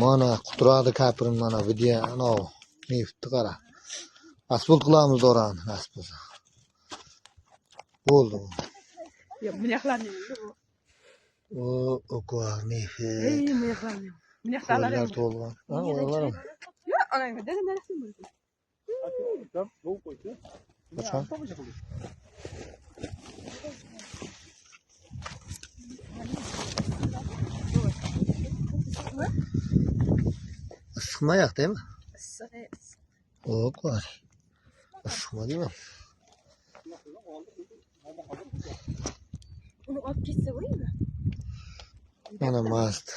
Mana quturadi kapirin mana video ana neftni qara. Asfalt qilamiz orani nasib bo'lsa. Bo'ldi. Yo'q, bunaqqalarni O ko'ar neft. bunaqqalarni. Bunaqqalarni. Qo'llar to'lgan. Ha, o'g'larim. Yo'q, ana dedi nima qildi? Qachon? Issiqmayaptimi? Issiq. O ko'ar. Issiqmadimi? Uni olib ketsa bo'ladimi? Mana mast.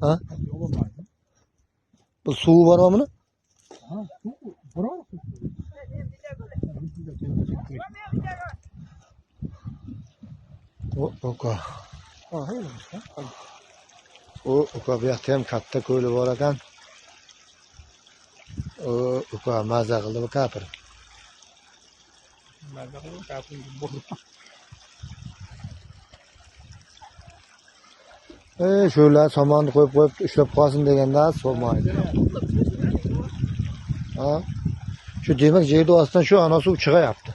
Ha? Bu suv bormi? Ha, bor. Oka. Oka bu yoqda ham katta ko'li bor ekan. Oka maza qildi bu kapir. Maza qildi kapir bor. Şöyle samanni qo'yib ushlab qolsin deganda solmaydi. Ha? Shu demak yerda ostidan shu ana suv chiqayapti.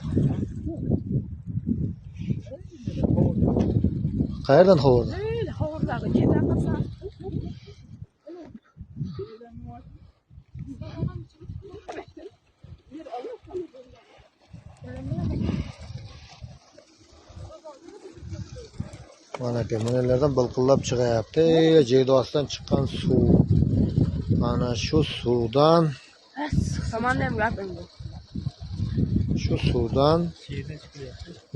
Qayerdan hovurdi? Hovurdagi ketar qilsa. Mana kemenelerden balqillab chiqayapti. Yerda ostidan chiqqan suv. Mana shu suvdan Samanni ham gapirdi. Shu suvdan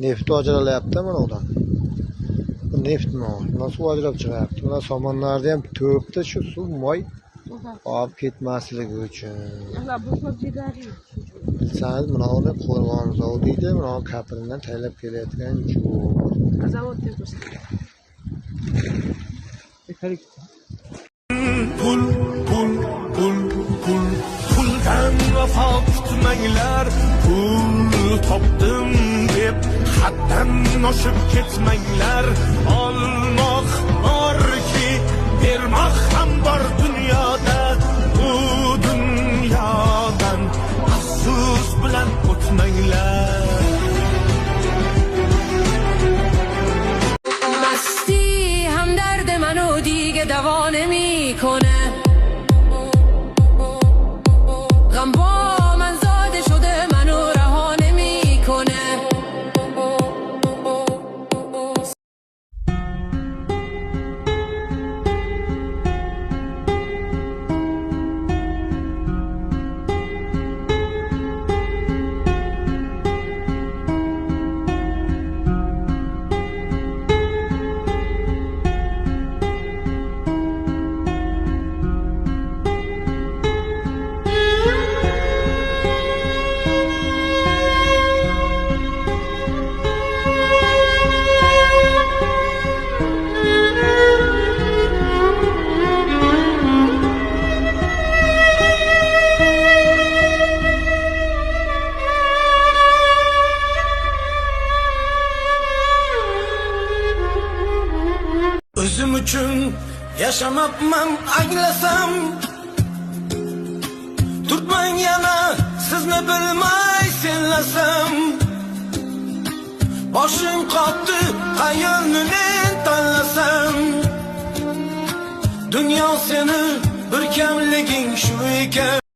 neftni ajralayapti mana udan. Bu neftmi? Mana suv ajrab chiqayapti. Mana somonlarda ham to'pda shu suv moy olib ketmasligi uchun. Mana bu suv ketadi. Bilsangiz mana qo'rg'on zavodi deydi. Mana kapirindan taylab kelayotgan jo'r. Zavod deb tursa. Puldan vafo kutmanglar, pul topdim deb haddan oshib ketmanglar. Olmoq borki, bermoq ham bor dunyoda. Bu dunyodan afsus bilan o'tmanglar. مستی هم درد منو دیگه دوا نمیکنه غم با من زاده شده منو رها نمیکنه Özüm üçün yaşamapman anglasam, tutman yana sizni bilmay senlasam. Boshing qotdi ayolni tanlasam, dunyo seni bir kamliging shu ekan.